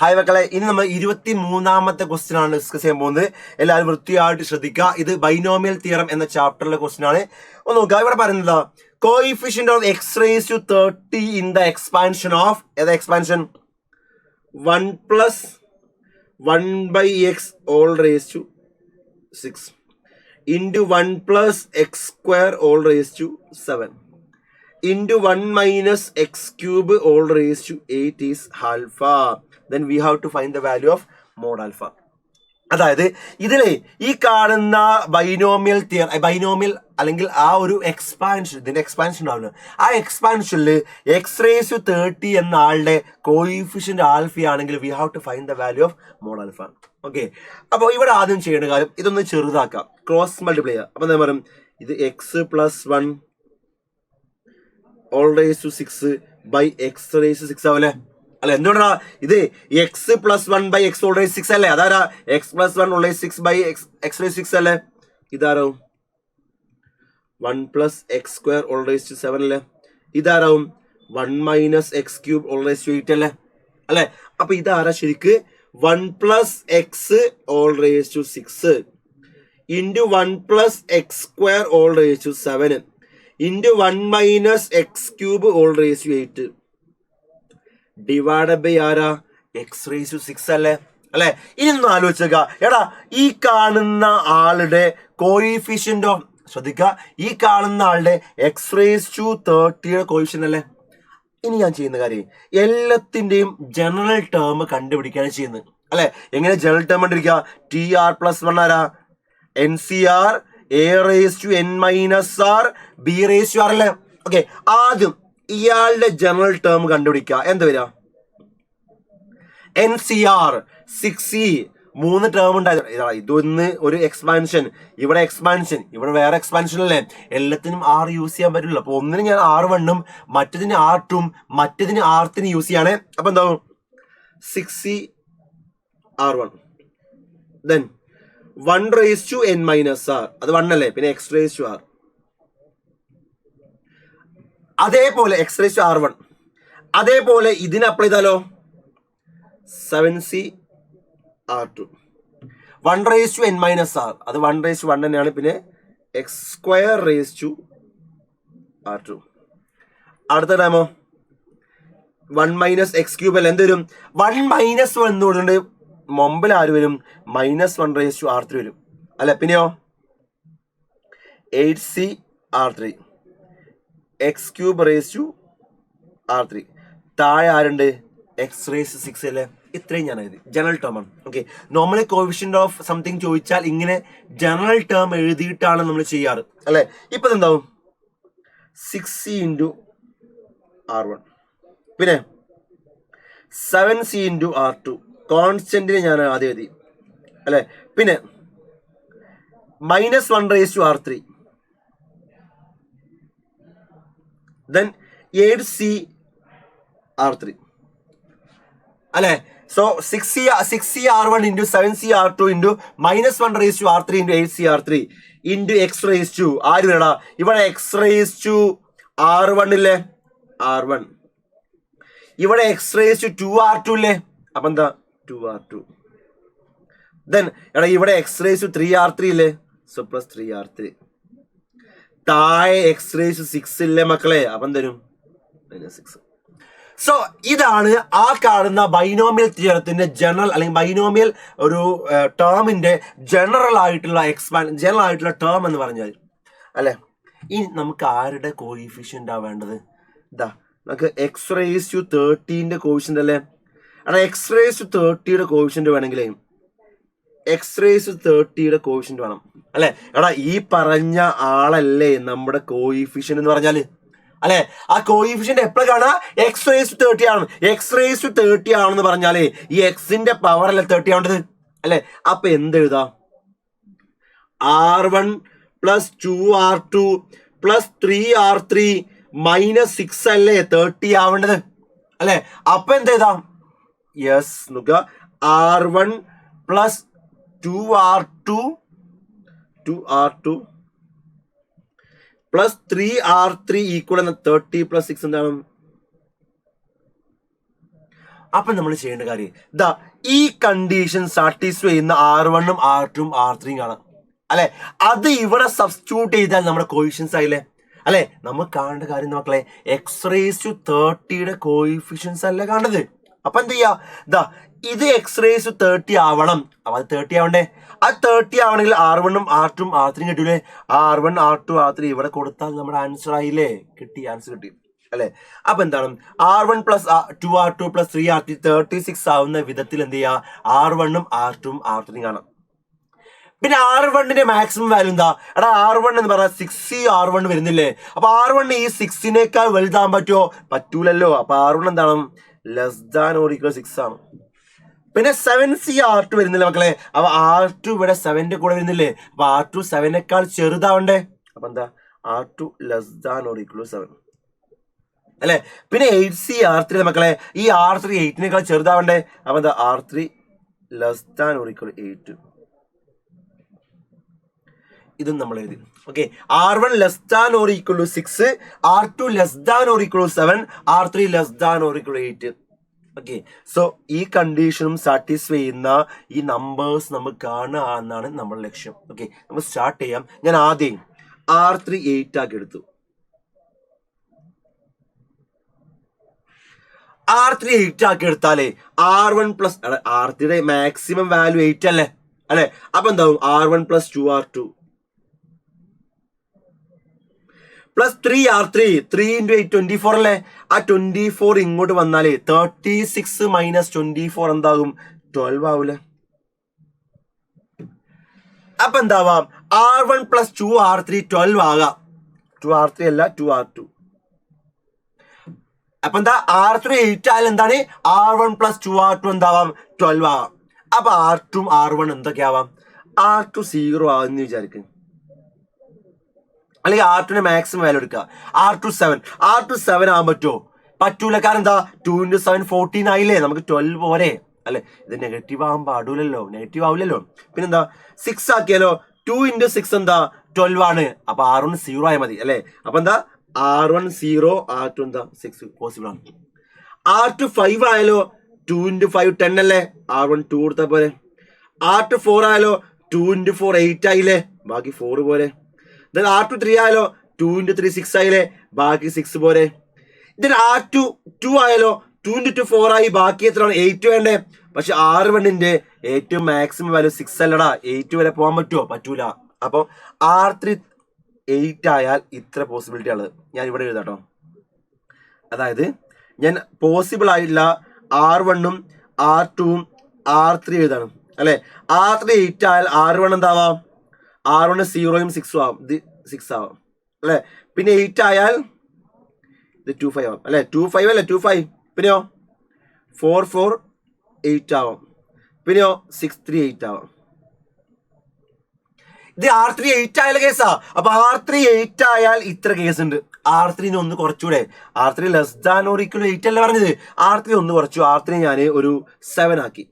Hi മക്കളെ, ഇനി നമ്മൾ 23ാമത്തെ ക്വസ്റ്റ്യൻ ആണ് ഡിസ്കസ് ചെയ്യാൻ പോകുന്നത്. എല്ലാവരും വൃത്തിയായിട്ട് ശ്രദ്ധിക്കുക. ഇത് ബൈനോമിയൽ തിയറം എന്ന ചാപ്റ്ററിലെ ക്വസ്റ്റ്യൻ ആണ്. ഒന്ന് നോക്കുക, ഇവിടെ പറയുന്നത് coefficient of x raised to 30 in the expansion of ഏതാ expansion 1 plus 1/x all raised to 6 into 1 plus x square all raised to 7 into 1 minus x cube all raised to 8 is alpha. Then we have to find the value of mod alpha. അതായത് ഇതിലെ ഈ കാണുന്ന binomial അല്ലെങ്കിൽ ആ ഒരു expansion, ഇതിന്റെ expansion ആവുന്നു. ആ എക്സ്പാൻഷനിൽ എക്സ് റേസ് 30 എന്ന ആളുടെ കോയിഫിഷ്യന്റ് ആൽഫ ആണെങ്കിൽ we have to find the value of mod alpha. Okay, അപ്പോൾ ഇവിടെ ആദ്യം ചെയ്യേണ്ട കാര്യം ഇതൊന്ന് ചെറുതാക്കാം, ക്രോസ് മൾട്ടിപ്ലൈ ചെയ്യാം. അപ്പൊ എന്താ പറയും, ഇത് x plus 1 all raise to 6 by x raise 6 ആവല്ലേ? അല്ല, എന്തുകൊണ്ടാ ഇത് x plus 1 by x all raise 6 അല്ലേ? അതാരാ x plus 1 all raise 6 by x raise 6 അല്ലേ? ഇതാരാവും 1 plus x square all raise to 7 അല്ലേ? ഇതാരാവും 1 minus x cube all raise to 8 അല്ലേ? അല്ലെ? അപ്പൊ ഇതാരാ ശരിക്ക് 1 plus x all raise to 6 into 1 plus x square all raise to 7 into 1 minus x cube all raise to 8 divide by ആരാ x raise to 6 അല്ലേ? അല്ലെ? ഇനി ഒന്ന് ആലോചിച്ചേക്ക, എടാ ഈ കാണുന്ന ആളുടെ കോയിഫിഷ്യന്റ് ഓഫ്, ശ്രദ്ധിക്ക, ഈ കാണുന്ന ആളുടെ എക്സ് റേസ് ടു 30 കോയിഫിഷ്യന്റ് അല്ലേ? ഇനി ഞാൻ ചെയ്യുന്ന കാര്യം എല്ലാത്തിന്റെയും ജനറൽ ടേം കണ്ടുപിടിക്കുകയാണ് ചെയ്യുന്നത്. അല്ലെ? എങ്ങനെ ജനറൽ ടേം കണ്ടിരിക്കുക? ടി ആർ പ്ലസ് 1 ആരാ? N C R A raise to N minus R B raise to R അല്ലേ? ഓക്കെ, ആദ്യം ഇയാളുടെ ജനറൽ ടേം കണ്ടുപിടിക്കുക. എന്ത് വരിക? N C R 6e 3 term ഉണ്ടായത്. ഇതൊന്ന് ഒരു എക്സ്പാൻഷൻ, ഇവിടെ എക്സ്പാൻഷൻ, ഇവിടെ വേറെ എക്സ്പാൻഷൻ അല്ലേ? എല്ലാത്തിനും ആർ യൂസ് ചെയ്യാൻ പറ്റില്ല. അപ്പൊ ഒന്നിന് ഞാൻ R1 മറ്റതിന് R2 മറ്റതിന് R3 യൂസ് ചെയ്യാണ്. അപ്പൊ എന്താവും 6e R1 then 1 raised to n minus r, അത് 1 അല്ലേ? പിന്നെ x raised to r, അതേപോലെ x raised to r1, അതേപോലെ ഇതിന് അപ്ലൈ ചെയ്താലോ 7c r2, 1 raised to n minus r, അത് 1 raised to 1 തന്നെയാണ്. പിന്നെ x square raised to r2. അടുത്ത ടൈമോ 1 മൈനസ് എക്സ് ക്യൂബ് അല്ല, എന്ത് വരും? 1 മൈനസ് 1 എന്ന് കൊടുത്തിട്ടുണ്ട്, മുമ്പിൽ ആര് വരും? മൈനസ് 1 റേസ് ടു R3 വരും അല്ലെ? പിന്നെയോ 8c R3 X cube raise to R3, താഴെ ആരുണ്ട്? എക്സ് റേസ് 6 അല്ലേ? ഇത്രയും ഞാൻ എഴുതി, ജനറൽ ടേം ആണ്. Okay, normally coefficient of something ചോദിച്ചാൽ ഇങ്ങനെ ജനറൽ ടേം എഴുതിയിട്ടാണ് നമ്മൾ ചെയ്യാറ് അല്ലെ? ഇപ്പൊ എന്താവും 6c ഇൻറ്റു R1, പിന്നെ 7c ഇൻറ്റു R2, കോൺസ്റ്റന്റിന് ഞാൻ ആദ്യം എഴുതി അല്ലെ? പിന്നെ minus 1 raise to R3 then 8c R3 അല്ലെ? So 6c R1 into 7c R2 into minus 1 raise to R3 into 8c R3 into x raise to ആര് വേടാ? ഇവിടെ എക്സ് റേസ് ടു R1 ഇല്ലേ? R1. ഇവിടെ എക്സ് റേസ് ടു 2R2 ഇല്ലേ? അപ്പൊ എന്താ 2R2. then എടാ ഇവിടെ എക്സ് റേസ് ടു 3R3 ഇല്ലേ? So plus 3R3. താഴെ എക്സ് റേസ് 6 ഇല്ലേ മക്കളെ? അപ്പം തരും -6. സോ ഇതാണ് ആ കാണുന്ന ബൈനോമിയൽ തിയറത്തിന്റെ ജനറൽ, അല്ലെങ്കിൽ ബൈനോമിയൽ ഒരു ടേമിന്റെ ജനറൽ ആയിട്ടുള്ള ജനറൽ ആയിട്ടുള്ള ടേം എന്ന് പറഞ്ഞാൽ അല്ലെ? ഇനി നമുക്ക് ആരുടെ കോയിഫിഷ്യന്റ് ആ വേണ്ടത്? ഇതാ നമുക്ക് എക്സ് റേസ് ടു 30 കോയിഫിഷ്യന്റ് അല്ലേ? എടാ എക്സ് റേസ് ടു 30 കോയിഫിഷ്യന്റ് വേണമെങ്കിലേ എക്സ് റേസ് 30 കോയിഫിഷ്യന്റ് വേണം അല്ലെ? എടാ ഈ പറഞ്ഞ ആളല്ലേ നമ്മുടെ കോയിഫിഷ്യന്റ് എന്ന് പറഞ്ഞാല് അല്ലെ? ആ കോയിഫിഷ്യന്റ് എപ്പോഴും കാണാ എക്സ് റേസ് ടു 30 ആണ്. എക്സ് റേസ് ടു 30 ആണെന്ന് പറഞ്ഞാലേ ഈ എക്സിന്റെ പവർ അല്ലേ 30 ആവേണ്ടത് അല്ലെ? അപ്പൊ എന്തെഴുതാം? R1 plus 2R2 plus 3R3 minus 6 അല്ലേ 30 ആവേണ്ടത് അല്ലെ? അപ്പൊ എന്തെഴുതാം? യെസ്, നോക്കുക, R1 plus 2R2 plus 3R3 equal 30 plus 6 എന്താണ്? അപ്പം നമ്മൾ ചെയ്യേണ്ട കാര്യം ഇതാ, ഈ കണ്ടീഷൻ സാറ്റിസ്ഫൈ ചെയ്യുന്ന R1 R2 R3 കാണാം അല്ലെ. അത് ഇവിടെ സബ്സ്റ്റിറ്റ്യൂട്ട് ചെയ്താൽ നമ്മുടെ കോയിഫിഷ്യൻസ് ആയില്ലേ അല്ലെ. നമ്മൾ കാണേണ്ട കാര്യം മക്കളെ x⁻30 കോയിഫിഷ്യൻസ് അല്ല കാണുന്നത്. അപ്പൊ എന്ത് ചെയ്യാ, ഇതാ ഇത് x⁻30 ആവണം. അപ്പൊ അത് 30 ആവണ്ടേ. അത് 30 ആവണമെങ്കിൽ R1 R2 R3 കിട്ടൂലേ. R1 R2 R3 ഇവിടെ കൊടുത്താൽ നമ്മുടെ ആൻസർ ആയില്ലേ, കിട്ടി, ആൻസർ കിട്ടി അല്ലെ. അപ്പൊ എന്താണ് R1 + 2R2 + 3R3 36 ആവുന്ന വിധത്തിൽ എന്ത് ചെയ്യാ, R1 R2 R3 കാണാം. പിന്നെ R1ന്റെ മാക്സിമം വാല്യൂ എന്താ, എടാ R1 എന്ന് പറഞ്ഞാൽ 6 R1 വരുന്നില്ലേ. അപ്പൊ R1 ഈ 6-നേക്കാൾ വലുതാൻ പറ്റുമോ, പറ്റൂലല്ലോ. അപ്പൊ R1 എന്താണ്, << 6 ആണ്. പിന്നെ 7C R2 വരുന്നില്ല മക്കളെ. അപ്പൊ R2 ഇവിടെ 7ന്റെ കൂടെ വരുന്നില്ലേ. അപ്പൊ R2 7-നേക്കാൾ ചെറുതാവണ്ടേ. അപ്പൊ എന്താ, R2 << 7 അല്ലെ. പിന്നെ 8C R3 മക്കളെ, ഈ R3 8-നേക്കാൾ ചെറുതാവണ്ടേ. അപ്പൊ എന്താ, R3 << 8. ഇതും നമ്മൾ എഴുതി. Okay, R1 << 6, R2 << 7, R3 << 8. Okay, so ഈ കണ്ടീഷനും സാറ്റിസ്ഫൈ ചെയ്യുന്ന ഈ നമ്പേഴ്സ് നമുക്ക് കാണുക എന്നാണ് നമ്മുടെ ലക്ഷ്യം. ഓക്കെ, നമ്മൾ സ്റ്റാർട്ട് ചെയ്യാം. ഞാൻ ആദ്യം R3 8 ആക്കി എടുത്തു. R3 8 ആക്കി എടുത്താലേ R1 + R3യുടെ മാക്സിമം വാല്യൂ 8 അല്ലേ. അപ്പൊ എന്താവും, R1 + 2R2 + 3R3 3 × 8 24 അല്ലേ. ആ 24 ഇങ്ങോട്ട് വന്നാലേ 36 - 24 എന്താകും, 12 ആവൂലേ. അപ്പൊ എന്താവാം, R1 + 2R3 12 ആകാം. 2R3 അല്ല, 2R2. അപ്പൊ എന്താ, R3 8 ആയാലും എന്താണ്, R1 + 2R2 എന്താവാം, 12 ആവാം. അപ്പൊ R2 R1 എന്തൊക്കെയാവാം, R2 0 ആവെന്ന് വിചാരിക്കും. അല്ലെങ്കിൽ R2ന്റെ മാക്സിമം വാല്യൂ എടുക്കുക. R2 7 ആവാൻ പറ്റുമോ, പറ്റൂല. കാരണം എന്താ, 2 × 7 14 ആയില്ലേ, നമുക്ക് 12 പോരെ അല്ലെ. ഇത് നെഗറ്റീവ് ആവാൻ പാടില്ലല്ലോ, നെഗറ്റീവ് ആവില്ലല്ലോ. പിന്നെന്താ, 6 ആക്കിയാലോ, 2 × 6 എന്താ, 12 ആണ്. അപ്പൊ R1 0 ആയാൽ മതി അല്ലെ. അപ്പൊ എന്താ, R1 0, R2 എന്താ 6 പോസിബിൾ ആണ്. R2 5 ആയാലോ, 2 × 5 10 അല്ലേ, R1 2 കൊടുത്താൽ പോലെ. R2 4 ആയാലോ, 2 × 4 8 ആയില്ലേ, ബാക്കി 4 പോലെ. R2 3 ആയാലോ, 2 × 3 6 ആയില്ലേ, ബാക്കി 6 പോരെ. R2 2 ആയാലോ, 2 × 2 4 ആയി, ബാക്കി എത്രയാണ്, 8 വേണ്ടേ. പക്ഷെ R1ന്റെ ഏറ്റവും മാക്സിമം വാല്യൂ 6 അല്ലടാ, 8 വരെ പോകാൻ പറ്റുമോ, പറ്റൂല. അപ്പൊ R3 8 ആയാൽ ഇത്ര പോസിബിലിറ്റി ഉള്ളത് ഞാൻ ഇവിടെ എഴുതാട്ടോ. അതായത് ഞാൻ പോസിബിൾ ആയില്ല R1 R2 R3 എഴുതാണ് അല്ലെ. R3 8 ആയാൽ R1 എന്താവാം, R1 0 6 ആവാം, ഇത് 6 ആവാം അല്ലെ. പിന്നെ 8 ആയാൽ ഇത് 2 5 ആവാം അല്ലെ, 2 5 അല്ലെ, 2 5. പിന്നെയോ 4 4 8 ആവാം. പിന്നെയോ 6 3 8 ആവാം. ഇത് R3 8 ആയാലും കേസാ. അപ്പൊ R3 8 ആയാൽ ഇത്ര കേസ് ഉണ്ട്. R3 ഒന്ന് കുറച്ചുകൂടെ, R3 << 8 അല്ല പറഞ്ഞത്, R3 ഒന്ന് കുറച്ചു. R3 ഞാൻ ഒരു 7 ആക്കി.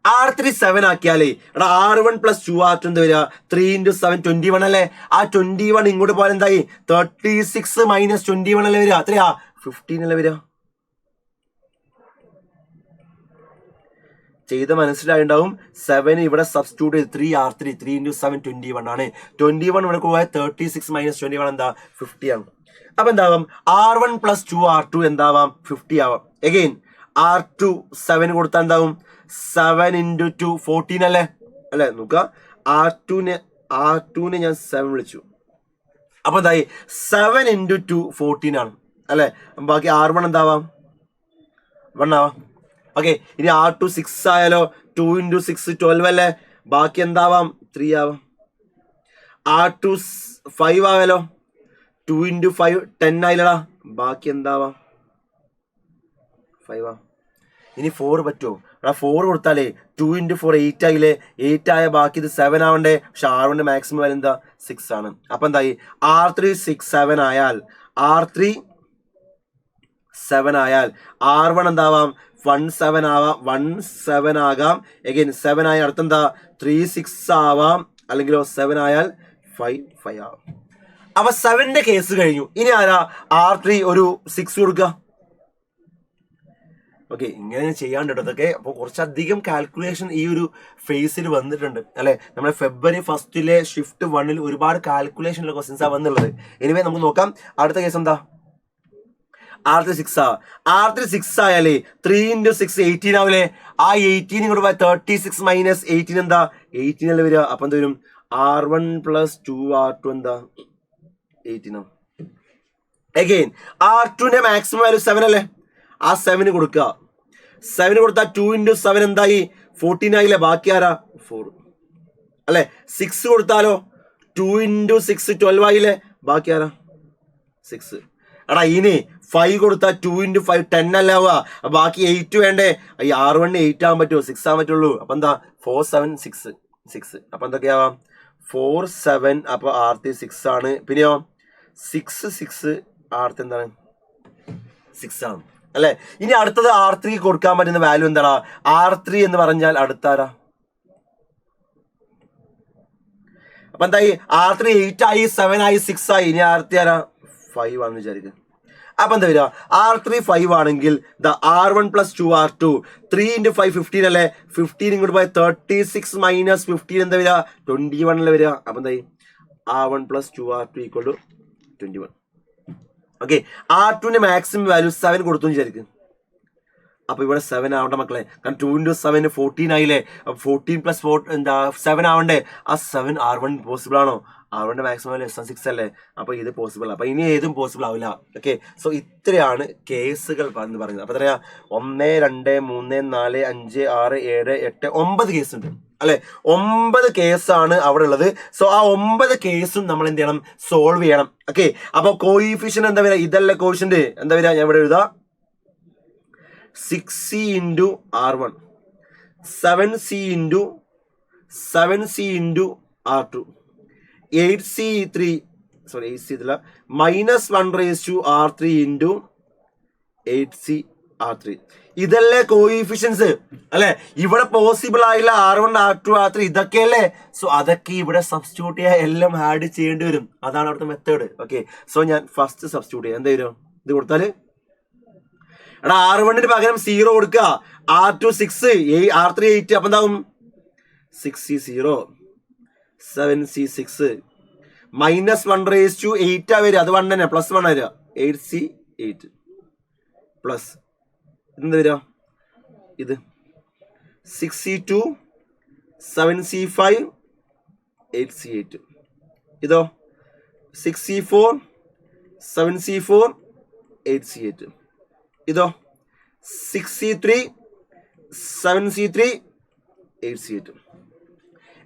R3 7 ആക്കിയാലേ എടാ R1 + 2R2 എന്താ വരിക, 3 × 7 21 അല്ലേ. ആ 21 ഇങ്ങോട്ട് പോലെ എന്തായി, 36 - 21 അല്ലേ വരിക, എത്രയാ 15 അല്ലേ വരിക. ചെയ്ത് മനസ്സിലായിണ്ടാവും. 7 ഇവിടെ സബ്സ്റ്റിറ്റ്യൂട്ട് ചെയ്ത് 3R3 3 × 7 21 ആണ്. 21 ഇവിടെ പോയാൽ 36 - 21 എന്താ, 50 ആണ്. അപ്പൊ എന്താവാം, R1 + 2R2 എന്താവാം, 50 ആവാം. എഗെയിൻ R2 7 കൊടുത്താൽ എന്താവും, 7 × 2 14 അല്ലേ നോക്കുക. R2നെ ഞാൻ 7 വിളിച്ചു. അപ്പൊ എന്തായി, 7 × 2 14 ആണ് അല്ലെ. ബാക്കി R1 എന്താവാം, 1 ആവാം. ഓക്കെ, ഇനി R2 6 ആയാലോ, 2 × 6 12 അല്ലേ, ബാക്കി എന്താവാം, 3 ആവാം. R2 5 ആയാലോ, 2 × 5 10 ആയില്ലടാ, ബാക്കി എന്താവാം, 5 ആവാം. ഇനി 4 പറ്റുമോ, 4 കൊടുത്താലേ 2 × 4 8 ആയില്ലേ, 8 ആയ ബാക്കി ഇത് 7 ആവണ്ടേ. പക്ഷെ R1ന്റെ മാക്സിമം വാല്യൂ എന്താ, 6 ആണ്. അപ്പൊ എന്തായി, R3 6 7 ആയാൽ R3 7 ആയാൽ R1 എന്താവാം, 17 ആവാം, 17 ആകാം. എഗെയിൻ 7 ആയ അടുത്തെന്താ, 3 6 ആവാം, അല്ലെങ്കിലോ 7 ആയാൽ 5 ആവാം. അപ്പൊ 7ന്റെ കേസ് കഴിഞ്ഞു. ഇനി ആരാ, R3 ഒരു 6 കൊടുക്കുക. ഓക്കെ, ഇങ്ങനെ ചെയ്യാണ്ട് കേട്ടോ ഇതൊക്കെ. അപ്പോൾ കുറച്ചധികം കാൽക്കുലേഷൻ ഈ ഒരു ഫേസിൽ വന്നിട്ടുണ്ട് അല്ലെ. നമ്മുടെ ഫെബ്രുവരി 1 ഷിഫ്റ്റ് 1 ഒരുപാട് കാൽക്കുലേഷനുള്ള ക്വസ്റ്റ്യൻസാണ് വന്നുള്ളത്. എനിവേ നമുക്ക് നോക്കാം. അടുത്ത കേസ് എന്താ? R3 6 R3 6 ആയാലേ 3 × 6 18 ആവില്ലേ? ആ 18 ഇങ്ങോട്ട് 36 - 18 എന്താ? 18 അല്ലേ വരിക. അപ്പൊ എന്ത് വരും? R1 + 2R2 എന്താ? 18 ആണ്. അഗെയിൻ R2ന്റെ മാക്സിമം വാല്യൂ 7 അല്ലേ? ആ 7 കൊടുക്കുക. 7 കൊടുത്താൽ 2 × 7 എന്തായി? 14 ആയില്ലേ? ബാക്കി ആരാ? 4 അല്ലെ. 6 കൊടുത്താലോ? 2 × 6 12 ആയില്ലേ? ബാക്കി ആരാ? 6. എടാ ഇനി 5 കൊടുത്താൽ 2 × 5 10 അല്ലേ ആവുക? ബാക്കി 8 വേണ്ടേ? ഈ R1 8 ആവാൻ പറ്റുമോ? 6 ആവാൻ പറ്റുള്ളൂ. അപ്പൊ എന്താ? 4 7 6. അപ്പൊ എന്തൊക്കെയാവാം? 4 7. അപ്പൊ R3 6 ആണ്. പിന്നെയോ 6 6 R3 എന്താണ്? 6 ആണ് അല്ലെ. ഇനി അടുത്തത് R3 കൊടുക്കാൻ പറ്റുന്ന വാല്യൂ എന്താടാ? R3 എന്ന് പറഞ്ഞാൽ അടുത്താരാ? അപ്പൊ എന്തായി? R3 8 ആയി, 7 ആയി, 6 ആയി. ഇനി R3 ആരാ? 5 ആണെന്ന് വിചാരിക്കുക. അപ്പൊ എന്താ വരിക? R3 5 ആണെങ്കിൽ R1 + 2R2 3 × 5 15 അല്ലേ? 15 ഇങ്ങോട്ട് പോയി 36 - 15 എന്താ വരിക? 21 അല്ലേ വരിക. അപ്പൊ എന്തായി? R1 + 2R2 = 21. Okay, R2ന്റെ maximum value 7 കൊടുത്തു വിചാരിക്കും. അപ്പൊ ഇവിടെ 7 ആവണ്ട മക്കളെ. കാരണം 2 × 7 14 ആയില്ലേ? അപ്പൊ 14 + 4 എന്താ? 7 ആവണ്ടേ? ആ 7 R1 പോസിബിൾ ആണോ? R1ന്റെ മാക്സിമം വാല്യൂ S6 അല്ലേ? അപ്പൊ ഇത് പോസിബിൾ. അപ്പൊ ഇനി ഏതും പോസിബിൾ ആവില്ല. ഓക്കെ, സോ ഇത്രയാണ് കേസുകൾ എന്ന് പറയുന്നത്. അപ്പൊ എത്രയാ? 1 2 3 4 5 6 7 8 9 കേസ് ഉണ്ട് അല്ലെ. 9 കേസാണ് അവിടെ ഉള്ളത്. സോ ആ 9 കേസും നമ്മൾ എന്ത് ചെയ്യണം? സോൾവ് ചെയ്യണം. ഓക്കെ, അപ്പൊ കോയിഫിഷ്യന്റ് എന്താ വരിക? ഇതല്ലേ കോയിഫിഷ്യന്റ്. എന്താ വരിക? ഞാൻ ഇവിടെ എഴുതാം. 6C × R1 7C × 7C × R2 8C3 sorry 8C ഇതില്ല -1/R3 × 8C R3. ഇതല്ലേ കോയിഫിഷ്യൻസ് അല്ലെ. ഇവിടെ പോസിബിൾ ആയില്ല R1 R2 R3 ഇതൊക്കെയല്ലേ. സോ അതൊക്കെ ഇവിടെ സബ്സ്റ്റിറ്റ്യൂട്ട് ചെയ്യാൻ എല്ലാം ആഡ് ചെയ്യേണ്ടി വരും. അതാണ് അവിടുത്തെ മെത്തേഡ്. ഓക്കെ, സോ ഞാൻ ഫസ്റ്റ് സബ്സ്റ്റിറ്റ്യൂട്ട് ചെയ്യാം. എന്താ വരും? ഇത് കൊടുത്താല് എടാ R1 പകരം 0 കൊടുക്കുക. R2 6 R3 8. അപ്പൊ എന്താവും? 6C 0 7C 6 -1/8 വരിക. അത് 1 തന്നെ. +1 വരിക. 8C 8 പ്ലസ് എന്താ വരിക? ഇത് 6C 2 7C 5 8C 8. ഇതോ 6C 4 7C 4 8C 8. ഇതോ 6C 3 7C 3 8C 8.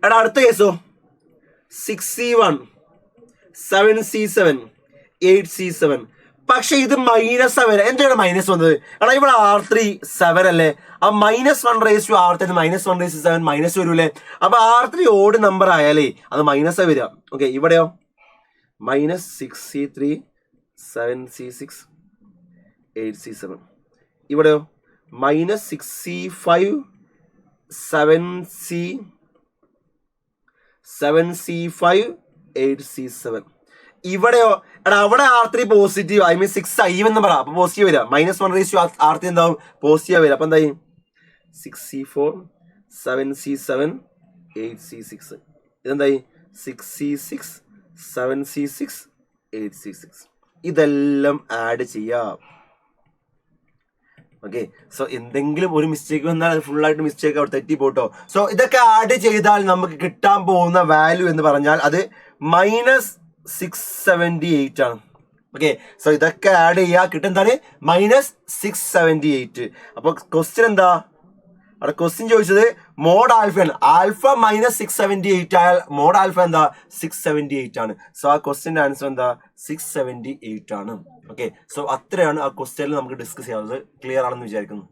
എടാ അടുത്ത കേസോ 6C 1 7C 7 8C 7. പക്ഷെ ഇത് -7. എന്താണ് മൈനസ് വന്നത്? എടാ ഇവിടെ R3 7 അല്ലേ? ആ -1/R3 -1/7 മൈനസ് വരൂലേ? അപ്പൊ R3 ഓഡ് നമ്പർ ആയാലേ അത് മൈനസ് വരിക. ഓക്കെ, ഇവിടെയോ -6C 3 7C 6 8C 7. ഇവിടെയോ -6C 5 7C 5 8C 7. ഇവിടെയോ എടാ അവിടെ R3 positive, I mean 6 even number. അപ്പൊ പോസിറ്റീവ് വരിക. -1/R3 എന്താവും? പോസിറ്റീവ് വരിക. അപ്പൊ എന്തായി? 6C 4 7C 7 8C 6. ഇതെന്തായി? 6C 6 7C 6 8C 6. ഇതെല്ലാം ആഡ് ചെയ്യാം. ഓക്കെ, സോ എന്തെങ്കിലും ഒരു മിസ്റ്റേക്ക് വന്നാൽ അത് ഫുൾ ആയിട്ട് മിസ്റ്റേക്ക് അവിടെ തെറ്റി പോട്ടോ. സോ ഇതൊക്കെ ആഡ് ചെയ്താൽ നമുക്ക് കിട്ടാൻ പോകുന്ന വാല്യൂ എന്ന് പറഞ്ഞാൽ അത് -678 ആണ്. ഓക്കെ, സോ ഇതൊക്കെ ആഡ് ചെയ്യുക. കിട്ടുന്നതാണ് -678. അപ്പൊ ക്വസ്റ്റ്യൻ എന്താ? അവിടെ ക്വസ്റ്റ്യൻ ചോദിച്ചത് മോഡ് ആൽഫയാണ്. ആൽഫ -678 ആയാൽ മോഡ് ആൽഫ എന്താ? 678 ആണ്. സോ ആ ക്വസ്റ്റ്യന്റെ ആൻസർ എന്താ? 678 ആണ്. ഓക്കെ, സോ അത്രയാണ് ആ ക്വസ്റ്റ്യനിൽ നമുക്ക് ഡിസ്കസ് ചെയ്യാവുന്നത്. ക്ലിയർ ആണെന്ന് വിചാരിക്കുന്നു.